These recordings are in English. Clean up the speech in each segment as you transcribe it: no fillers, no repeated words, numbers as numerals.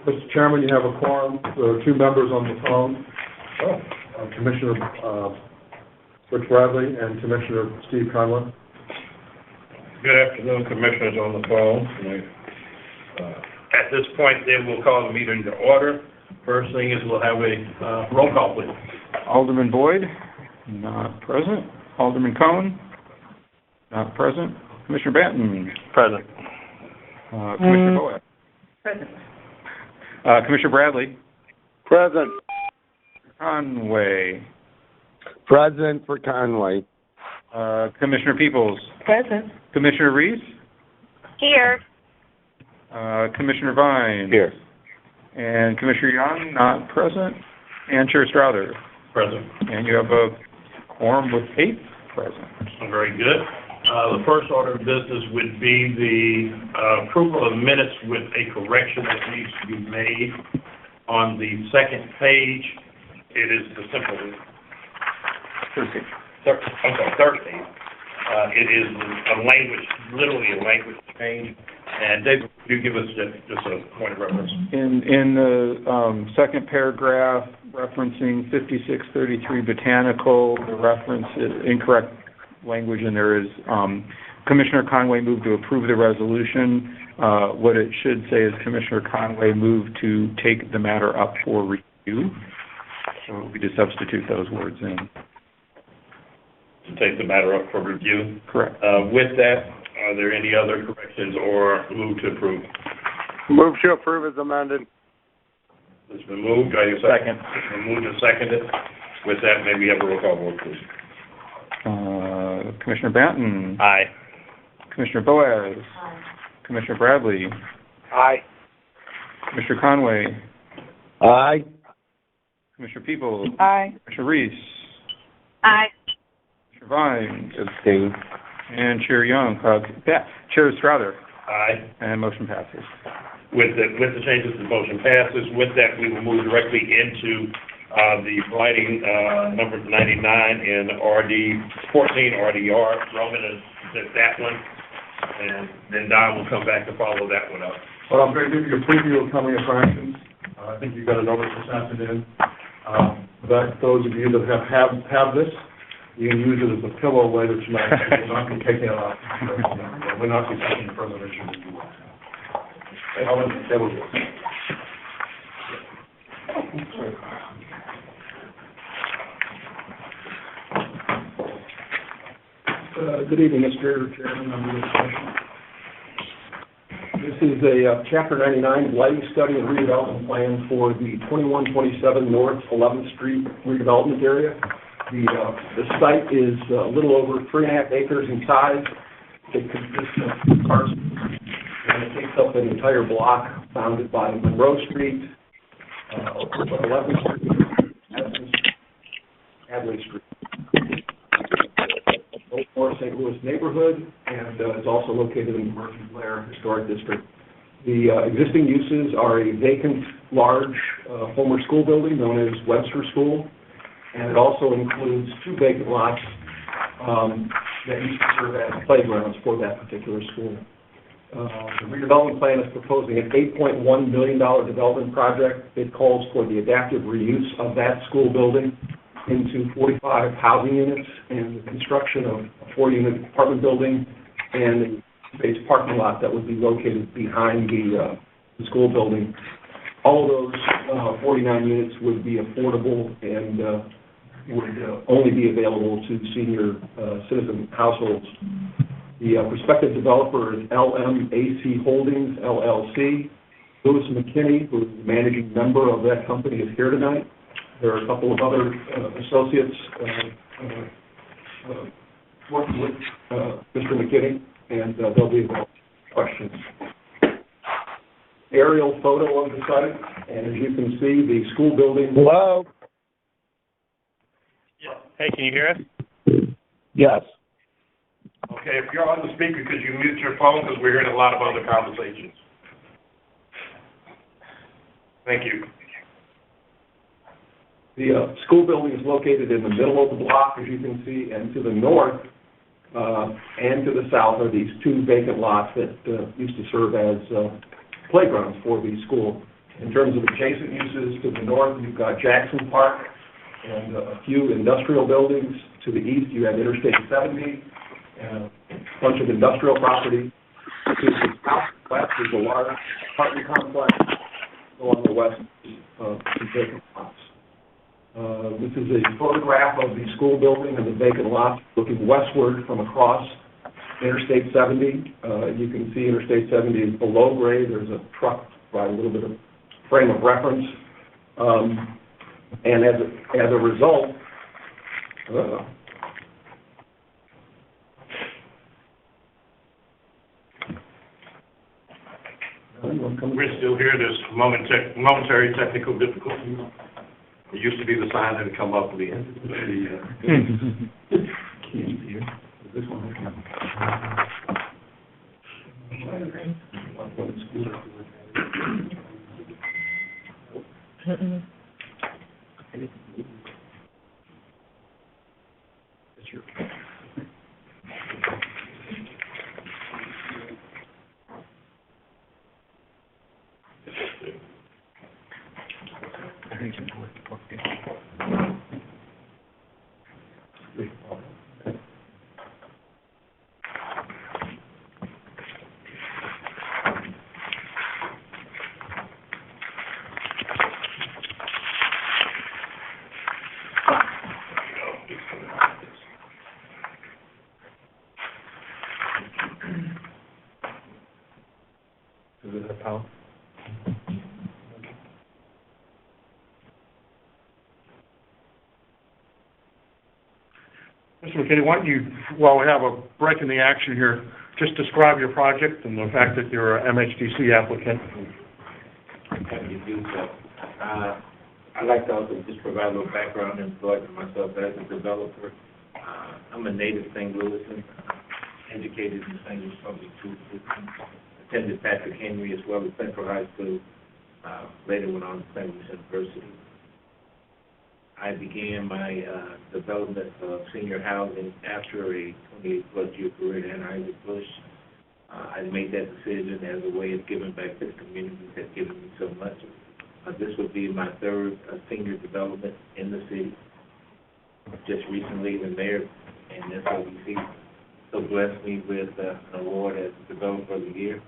Mr. Chairman, you have a quorum. There are two members on the phone, Commissioner Rich Bradley and Commissioner Steve Conway. Good afternoon, Commissioners on the phone. At this point, then, we'll call the meeting to order. First thing is we'll have a roll call, please. Alderman Boyd, not present. Alderman Cohen, not present. Commissioner Banton. Present. Commissioner Boyd. Present. Commissioner Bradley. Present. Conway. Present for Conway. Commissioner Peoples. Present. Commissioner Reese. Here. Commissioner Vine. Here. And Commissioner Young, not present. And Chair Strouder. Present. And you have a quorum with 8 present. Very good. The first order of business would be the approval of minutes with a correction that needs to be made. On the second page, it is the simple... third page. It is a language, literally a language change. And David, could you give us just a point of reference? In the second paragraph, referencing 5633 Botanical, the reference is incorrect language, and there is Commissioner Conway moved to approve the resolution. What it should say is Commissioner Conway moved to take the matter up for review. So we just substitute those words in. To take the matter up for review? Correct. With that, are there any other corrections or move to approve? Move to approve as amended. It's been moved. Do I hear a second? It's been moved and seconded. With that, maybe have a roll call vote, please. Commissioner Banton. Aye. Commissioner Boaz. Aye. Commissioner Bradley. Aye. Commissioner Conway. Aye. Commissioner Peoples. Aye. Commissioner Reese. Aye. Commissioner Vine. Abstain. And Chair Young. Chair Strouder. Aye. And motion passes. With the changes, the motion passes. With that, we will move directly into the lighting number 99 in RD 14 RDR. Roman is that one, and then Don will come back to follow that one up. Well, I'm going to give you a preview of coming attractions. I think you got a notice this afternoon. But those of you that have this, you can use it as a pillow later tonight. We're not going to take that off. We're not going to take any further issues. That was it. Good evening, Mr. Chairman, members of the commission. This is a Chapter 99 lighting study and redevelopment plan for the 2127 North 11th Street redevelopment area. The site is a little over 3.5 acres in size. It consists of 2 parcels, and it takes up an entire block bounded by Monroe Street, 11th Street, Hadley Street. North St. Louis neighborhood, and it's also located in the Murphy Blair Historic District. The existing uses are a vacant, large Homer School building known as Webster School, and it also includes 2 vacant lots that used to serve as playgrounds for that particular school. The redevelopment plan is proposing an $8.1 million development project. It calls for the adaptive reuse of that school building into 45 housing units and the construction of a 4-unit apartment building and a space parking lot that would be located behind the school building. All of those 49 units would be affordable and would only be available to senior citizen households. The prospective developer is LMAC Holdings, LLC. Louis McKinney, who is the managing member of that company, is here tonight. There are a couple of other associates working with Mr. McKinney, and they'll be available for questions. Aerial photo of the site, and as you can see, the school building... Hello? Yeah. Hey, can you hear us? Yes. Okay, if you're on the speaker, could you mute your phone, because we're hearing a lot of other conversations. Thank you. The school building is located in the middle of the block, as you can see, and to the north and to the south are these 2 vacant lots that used to serve as playgrounds for the school. In terms of adjacent uses, to the north, you've got Jackson Park and a few industrial buildings. To the east, you have Interstate 70 and a bunch of industrial property. To the southwest is a large apartment complex. Along the west, some vacant lots. This is a photograph of the school building and the vacant lots looking westward from across Interstate 70. You can see Interstate 70 is below grade. There's a truck by a little bit of frame of reference. And as a result, We're still here. There's momentary technical difficulties. It used to be the sign that would come up at the end. This one. Mr. McKinney, why don't you, while we have a break in the action here, just describe your project and the fact that you're a MHDC applicant. Happy to do so. I'd like to also just provide a little background and thought to myself as a developer. I'm a native St. Louisan, educated in St. Louis Public School System, attended Patrick Henry as well as Central High School, later went on to St. Louis University. I began my development of senior housing after a 28-plus year career at Anheuser Busch. I made that decision as a way of giving back to the community that's given me so much. This would be my third senior development in the city. Just recently, the mayor and SOBC so blessed me with an award as Developer of the Year.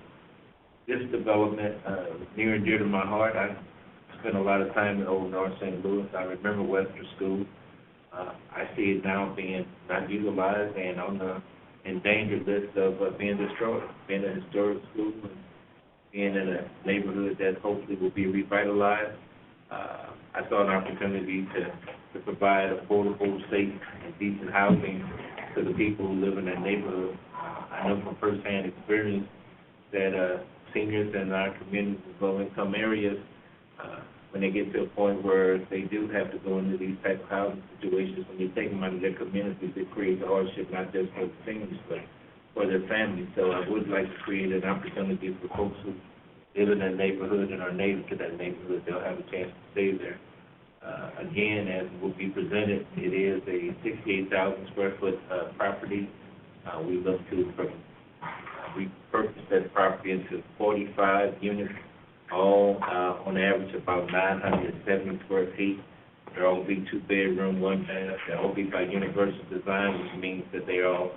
This development is near and dear to my heart. I spent a lot of time in Old North St. Louis. I remember Webster School. I see it now being not utilized and on the endangered list of being destroyed. Being a historic school and being in a neighborhood that hopefully will be revitalized. I saw an opportunity to provide affordable, safe, and decent housing to the people who live in that neighborhood. I know from firsthand experience that seniors in our communities in low-income areas, when they get to a point where they do have to go into these type of housing situations, when you take them out of their communities, it creates a hardship not just for the seniors, but for their families. So I would like to create an opportunity for folks who live in that neighborhood and are native to that neighborhood. They'll have a chance to stay there. Again, as will be presented, it is a 68,000 square foot property. We look to repurpose that property into 45 units, all on average about 970 square feet. They'll all be 2-bedroom, 1-bath. They'll all be by universal design, which means that they're all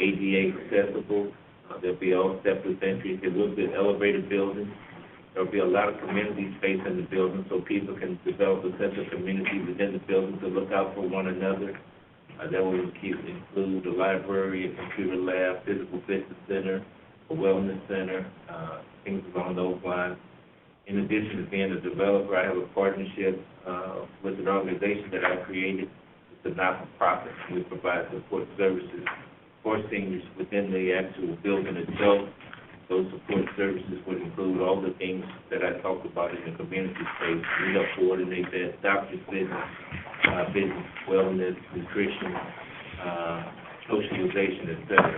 ADA accessible. There'll be all stepless entries. There will be elevated buildings. There'll be a lot of community space in the building so people can develop a sense of community within the building to look out for one another. That will include a library, a computer lab, physical fitness center, a wellness center, things along those lines. In addition to being a developer, I have a partnership with an organization that I created. It's a not-for-profit. We provide support services for seniors within the actual building itself. Those support services would include all the things that I talked about in the community space. We help coordinate that, doctor's visits, business, wellness, nutrition, socialization, etc.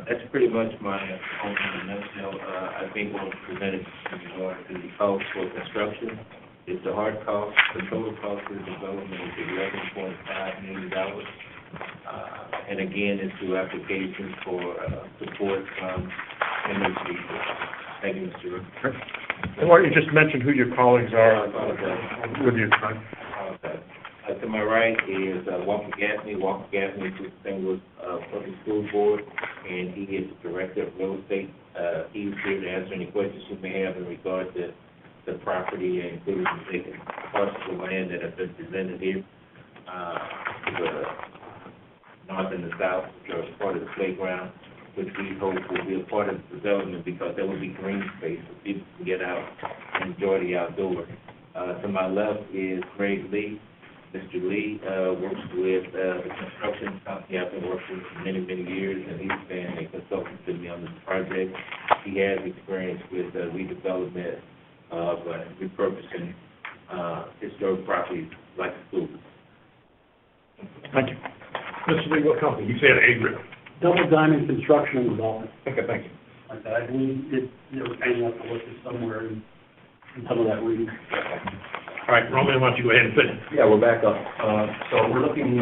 That's pretty much my home in a nutshell. I think what was presented in regard to the cost for construction is the hard cost. The total cost of development is $11.5 million. And again, it's through applications for support from energy Thank you, Mr. Rick. And why don't you just mention who your colleagues I are apologize. with you tonight? To my right is Walker Gaffney. Walker Gaffney is with the St. Louis Public School Board, and he is the Director of Real Estate. He is here to answer any questions you may have in regard to the property, including the vacant parcels of land that have been presented here, to the north and the south, which are part of the playground, which we hope will be a part of the development because there will be green space for people to get out and enjoy the outdoors. To my left is Greg Lee. Mr. Lee works with the construction company I've been working with for many, many years, and he's been a consultant to me on this project. He has experience with redevelopment of repurposing historic properties like schools. Thank you. Mr. Lee, what company? You said Adrian. Double Diamond Construction and Development. Okay, thank you. Like that. I believe it was hanging up the list somewhere in some of that reading. All right, Roman, why don't you go ahead and finish? Yeah, we're back up. So we're looking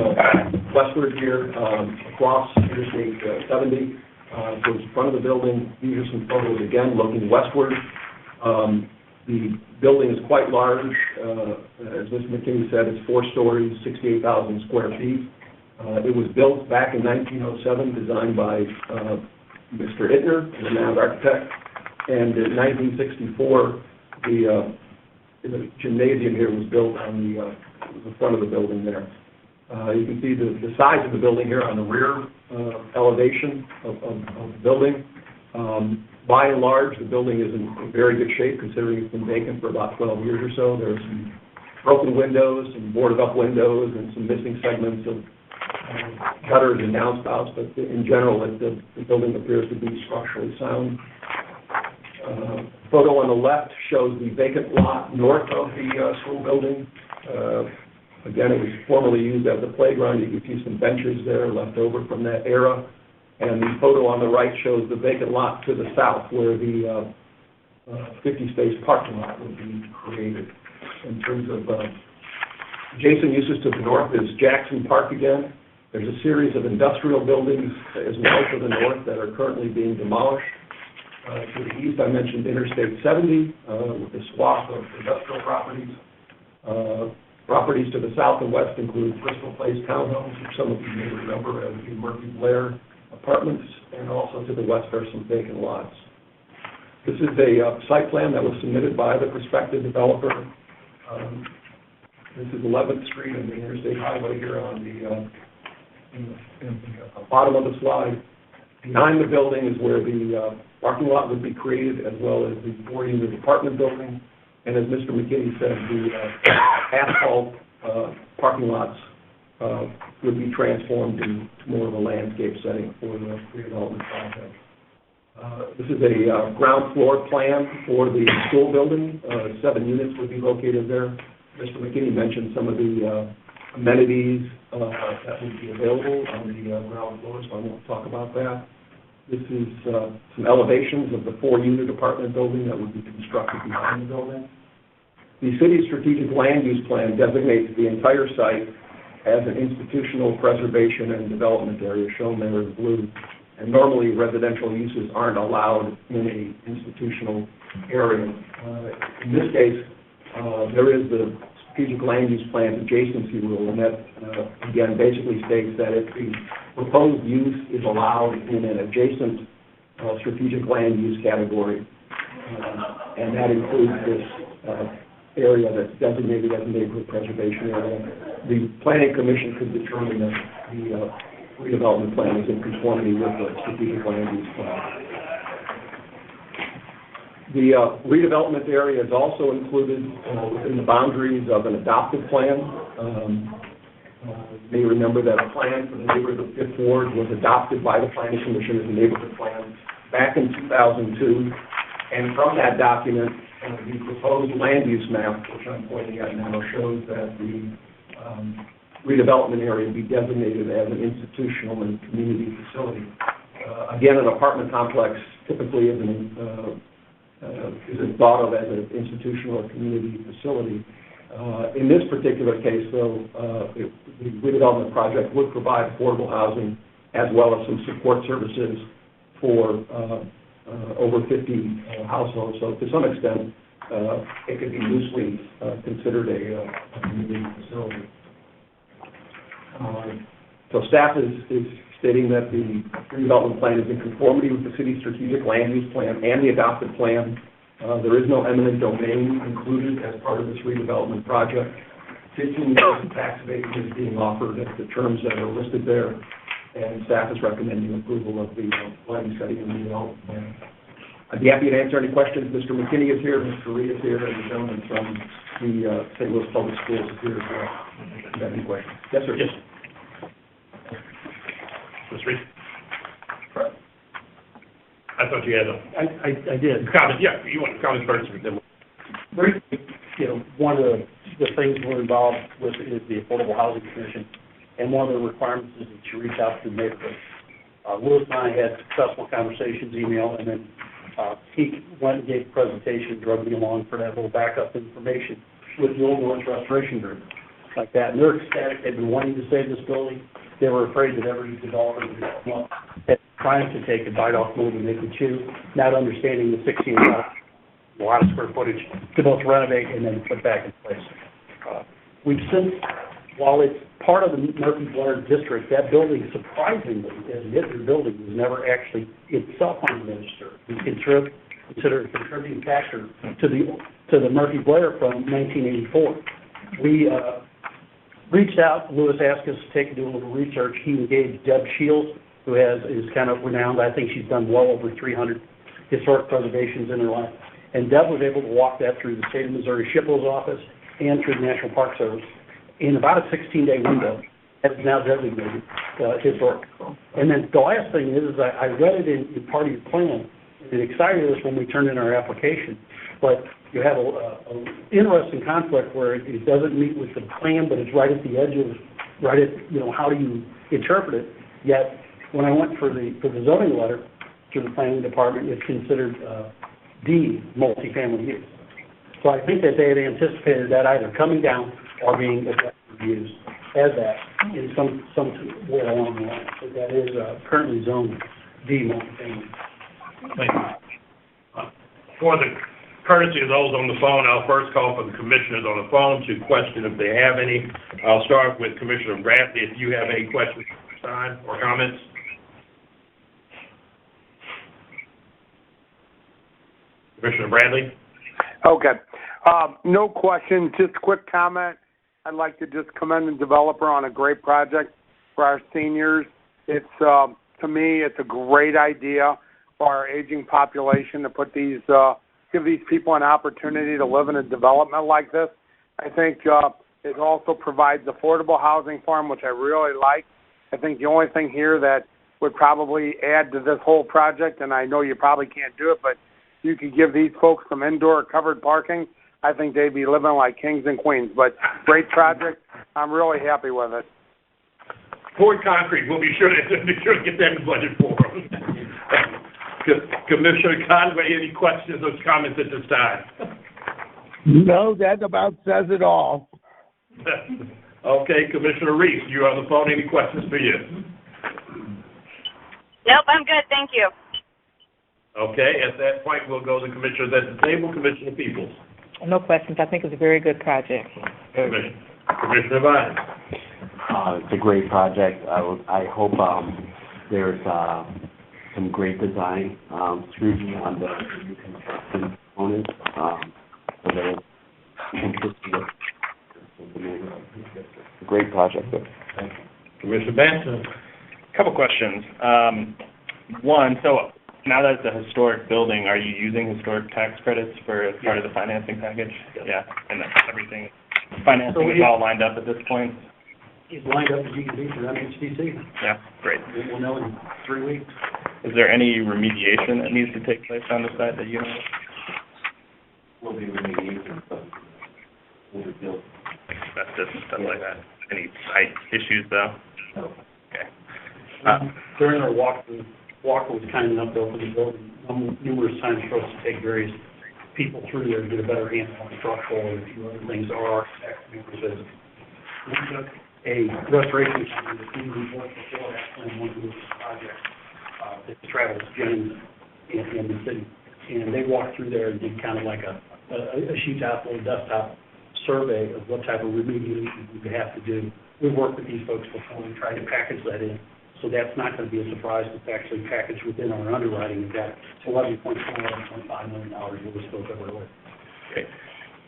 westward here, across Interstate 70, towards the front of the building. These are some photos, again, looking westward. The building is quite large. As Mr. McKinney said, it's 4 stories, 68,000 square feet. It was built back in 1907, designed by Mr. Ittner, the renowned architect. And in 1964, the gymnasium here was built on the front of the building there. You can see the size of the building here on the rear elevation of the building. By and large, the building is in very good shape, considering it's been vacant for about 12 years or so. There's some broken windows, some boarded up windows, and some missing segments of gutters and downspouts, but in general, the building appears to be structurally sound. Photo on the left shows the vacant lot north of the school building. Again, it was formerly used as a playground. You can see some benches there left over from that era. And the photo on the right shows the vacant lot to the south where the 50-space parking lot would be created. In terms of adjacent uses to the north is Jackson Park again. There's a series of industrial buildings as well to the north that are currently being demolished. To the east, I mentioned Interstate 70 with a swath of industrial properties. Properties to the south and west include Bristol Place townhomes, which some of you may remember as the Murphy Blair apartments, and also to the west are some vacant lots. This is a site plan that was submitted by the prospective developer. This is 11th Street and the Interstate Highway here on in the bottom of the slide. Behind the building is where the parking lot would be created, as well as the 4-unit apartment building. And as Mr. McKinney said, the asphalt parking lots would be transformed into more of a landscape setting for the redevelopment project. This is a ground floor plan for the school building. 7 units would be located there. Mr. McKinney mentioned some of the amenities that would be available on the ground floor, so I won't talk about that. This is some elevations of the 4-unit apartment building that would be constructed behind the building. The city's strategic land use plan designates the entire site as an institutional preservation and development area, shown there in blue. And normally residential uses aren't allowed in an institutional area. In this case, there is the strategic land use plan adjacency rule, and that, again, basically states that if the proposed use is allowed in an adjacent strategic land use category, and that includes this area that's designated as a neighborhood preservation area, the planning commission could determine that the redevelopment plan is in conformity with the strategic land use plan. The redevelopment area is also included within the boundaries of an adopted plan. You may remember that a plan for the neighborhood of Fifth Ward was adopted by the Planning Commission as a neighborhood plan back in 2002. And from that document, the proposed land use map, which I'm pointing at now, shows that the redevelopment area be designated as an institutional and community facility. Again, an apartment complex typically isn't thought of as an institutional or community facility. In this particular case, though, the redevelopment project would provide affordable housing as well as some support services for over 50 households. So to some extent, it could be loosely considered a community facility. So staff is stating that the redevelopment plan is in conformity with the city's strategic land use plan and the adopted plan. There is no eminent domain included as part of this redevelopment project. 15 years of tax abatement is being offered at the terms that are listed there, and staff is recommending approval of the land study and redevelopment plan. I'd be happy to answer any questions. Mr. McKinney is here, Mr. Reed is here, and the gentleman from the St. Louis Public Schools is here as well. If you have any questions? Yes, sir. Yes. Mr. Reed? I thought you had a I did. comment. Yeah, you want comments first, then Briefly, one of the things we're involved with is the Affordable Housing Commission, and one of the requirements is that you reach out to the neighborhood. Louis and I had successful conversations, email, and then he went and gave a presentation, drug me along for that little backup information with the Old North Restoration Group, like that. And they're ecstatic. They've been wanting to save this building. They were afraid that every developer would come up and trying to take a bite-off move and make a chew, not understanding the 16,000 a lot of square footage to both renovate and then put back in place. We've since, while it's part of the Murphy Blair district, that building, surprisingly, as a hidden building, was never actually itself on the register. We considered a contributing factor to the Murphy Blair from 1984. We reached out. Louis asked us to do a little research. He engaged Deb Shields, who is kind of renowned. I think she's done well over 300 historic preservations in her life. And Deb was able to walk that through the state of Missouri SHPO's office and through the National Park Service in about a 16-day window. It's now designated historic. And then the last thing is I read it in part of your plan. It excited us when we turned in our application. But you have an interesting conflict where it doesn't meet with the plan, but it's right at the edge of, how do you interpret it? Yet, when I went for the zoning letter through the planning department, it's considered D, multifamily use. So I think that they had anticipated that either coming down or being used as that in some way along the line. So that is currently zoned D, multifamily. thank you. For the courtesy of those on the phone, I'll first call for the commissioners on the phone to question if they have any. I'll start with Commissioner Bradley. If you have any questions at this time or comments. Commissioner Bradley? Okay. No questions, just a quick comment. I'd like to just commend the developer on a great project for our seniors. It's, to me, it's a great idea for our aging population to put these, give these people an opportunity to live in a development like this. I think it also provides affordable housing for them, which I really like. I think the only thing here that would probably add to this whole project, and I know you probably can't do it, but you could give these folks some indoor covered parking. I think they'd be living like kings and queens. But great project. I'm really happy with it. Poured concrete, we'll be sure to get that in the budget for them. Commissioner Conway, any questions or comments at this time? No, that about says it all. Okay, Commissioner Reese, you're on the phone. Any questions for you? Nope, I'm good, thank you. Okay, at that point, we'll go to commissioners at the table. Commissioner Peoples. No questions. I think it's a very good project. Commissioner Vines. It's a great project. I hope there's some great design scrutiny on the new construction components so that it's consistent with the neighborhood. It's a great project. Thank you. Commissioner Benson. Couple questions. One, so now that it's a historic building, are you using historic tax credits for part of the financing package? Yeah, and everything, financing is all lined up at this point? It's lined up with GED for MHDC. Yeah, great. We'll know in 3 weeks. Is there any remediation that needs to take place on the site that you know of? Will be remediation, but will be built. Asbestos and stuff like that. Any site issues, though? No. Okay. During our walkthrough, Walker was kind enough to open the building numerous times for us to take various people through there to get a better handle on structural and a few other things. Our architect members we took a restoration company that we worked before that plan one of the projects that Travis Jennings in the city. And they walked through there and did kind of like a sheet top or desktop survey of what type of remediation we would have to do. We've worked with these folks before and tried to package that in. So that's not going to be a surprise. It's actually packaged within our underwriting. We've got $11.5 million worth of scope everywhere. Great.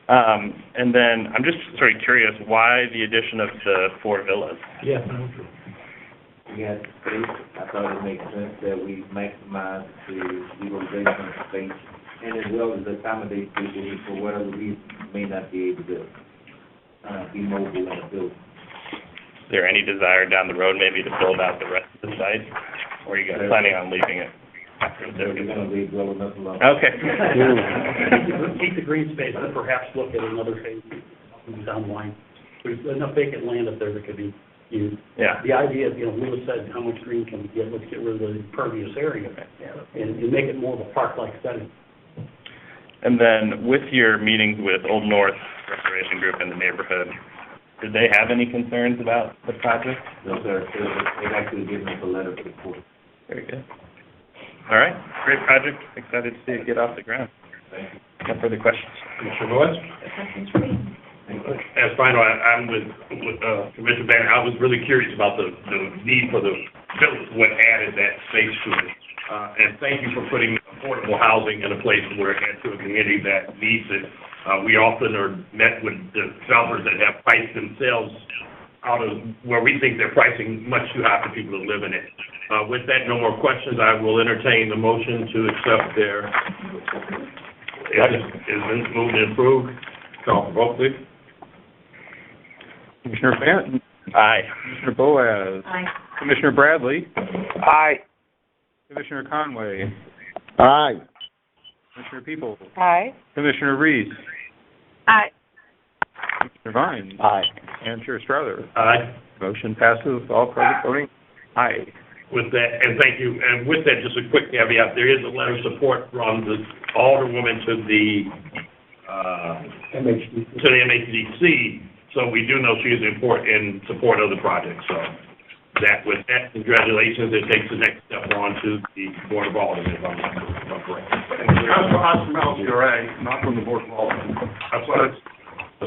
And then I'm just sort of curious, why the addition of the 4 villas? Yeah. We had space, I thought it made sense that we maximize the utilization of space, and as well as accommodate people who, for whatever reason, may not be able to be mobile in the building. Is there any desire down the road maybe to build out the rest of the site, or are you guys planning on leaving it after the We're going to leave well enough alone. Okay. Keep the green space and perhaps look at another phase down the line. There's enough vacant land up there that could be used. Yeah. The idea, Lewis said, how much green can we get? Let's get rid of the impervious area and make it more of a park-like setting. And then with your meetings with Old North Restoration Group in the neighborhood, did they have any concerns about the project? No, sir. They've actually given us a letter for the court. Very good. All right, great project. Excited to see it get off the ground. Thank you. No further questions. Commissioner Boyd? As final, I'm with Commissioner Banner. I was really curious about the need for the buildings, what added that space to it. And thank you for putting affordable housing in a place where it to a community that needs it. We often are met with developers that have priced themselves out of where we think they're pricing much too high for people to live in it. With that, no more questions. I will entertain the motion to accept their, is moved and approved. Call for vote, please. Commissioner Banton? Aye. Commissioner Boaz? Aye. Commissioner Bradley? Aye. Commissioner Conway? Aye. Commissioner People? Aye. Commissioner Reese? Aye. Commissioner Vines? Aye. And Chair Strother? Aye. Motion passes, all present voting aye. With that, and thank you, and with that, just a quick caveat, there is a letter of support from the Alderwoman to the MHDC, so we do know she is in support of the project, so with that, congratulations, it takes the next step on to the Board of Aldermen, if I'm correct. That's from us from LCRA, not from the Board of Aldermen. That's what it's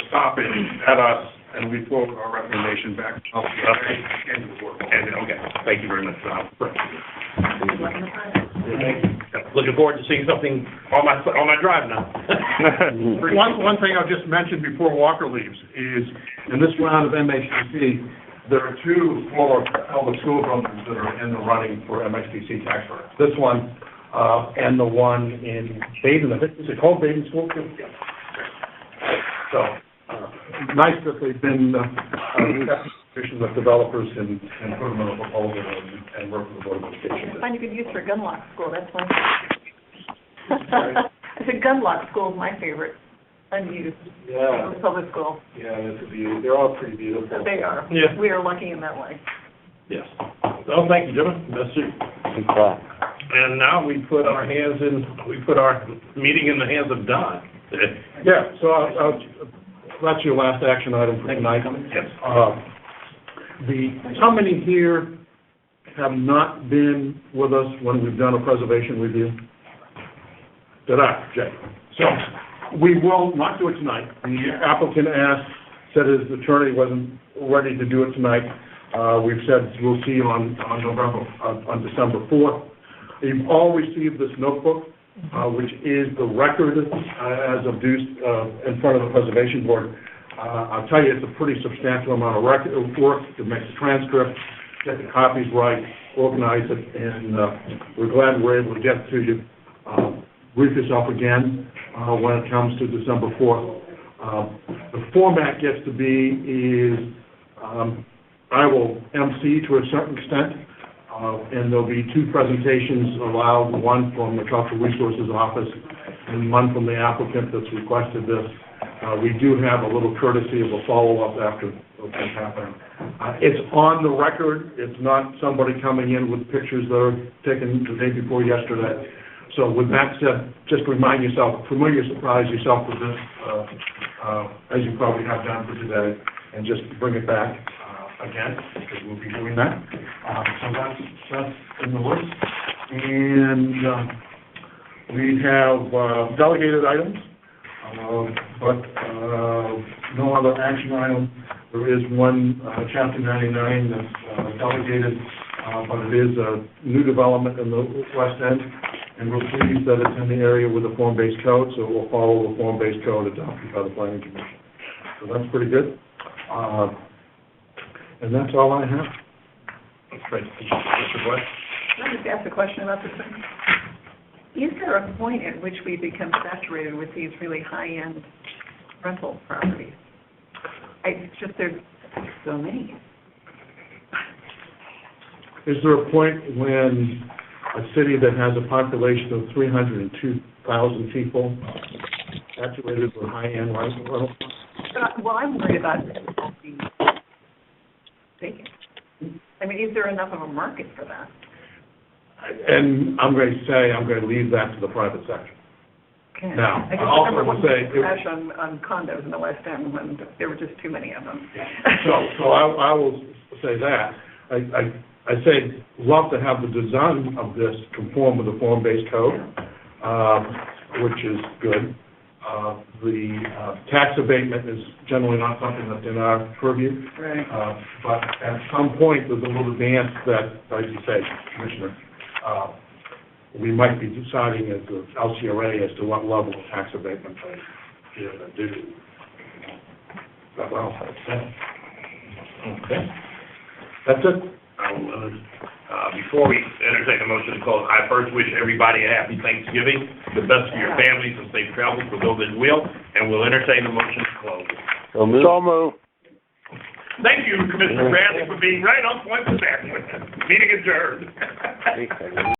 stopping at us, and we forward our recommendation back to LCRA and to the Board of Aldermen. Okay, thank you very much. Looking forward to seeing something on my drive now. One thing I'll just mention before Walker leaves is, in this round of MHDC, there are 2 former public school buildings that are in the running for MHDC tax credits. This one, and the one in Baden, is it called Baden School? Yeah. So, nice that they've been, with developers and put them in a proposal and work with the Board of Education. I find a good use for Gunlock School, that's my favorite. I said Gunlock School is my favorite, unused, public school. Yeah, it's a beauty. They're all pretty beautiful. They are. Yeah. We are lucky in that way. Yes. Well, thank you, gentlemen. That's it. And now we put our meeting in the hands of Don. Yeah, so that's your last action item for tonight. Yes. How many here have not been with us when we've done a preservation review? Did I, Jay? So, we will not do it tonight. The applicant said his attorney wasn't ready to do it tonight. We've said we'll see you on December 4th. You've all received this notebook, which is the record as of due in front of the Preservation Board. I'll tell you, it's a pretty substantial amount of work to make the transcript, get the copies right, organize it, and we're glad we're able to get to you. Brief yourself again when it comes to December 4th. The format gets to be is I will MC to a certain extent, and there'll be 2 presentations allowed, one from the Cultural Resources Office and one from the applicant that's requested this. We do have a little courtesy of a follow-up after what's happening. It's on the record. It's not somebody coming in with pictures that are taken the day before yesterday. So with that said, just familiarize yourself with this, as you probably have done for today, and just bring it back again, because we'll be doing that. So that's in the works. And We have delegated items, but no other action item. There is one, Chapter 99 that's delegated, but it is a new development in the west end, and we're pleased that it's in the area with the form-based code, so it will follow the form-based code adopted by the planning commission. So that's pretty good. And that's all I have. That's great. Mr. Blair? Can I just ask a question about this thing? Is there a point at which we become saturated with these really high-end rental properties? It's just there's so many. Is there a point when a city that has a population of 302,000 people saturated with high-end rental? Well, I'm worried about being vacant. I mean, is there enough of a market for that? And I'm going to leave that to the private sector. Okay. Now, I just I also remember want when to say, we crash on condos in the West End when there were just too many of them. so I will say that. I say, love to have the design of this conform with the form-based code, which is good. The tax abatement is generally not something that's in our purview. Right. But at some point, there's a little dance that, like you say, Commissioner, we might be deciding as the LCRA as to what level of tax abatement they do. Well, Okay. that's it. Before we entertain a motion to close, I first wish everybody a happy Thanksgiving, the best for your families and safe travels for those that will, and we'll entertain the motion to close. So move. Thank you, Commissioner Bradley, for being right on point with that. Meeting adjourned.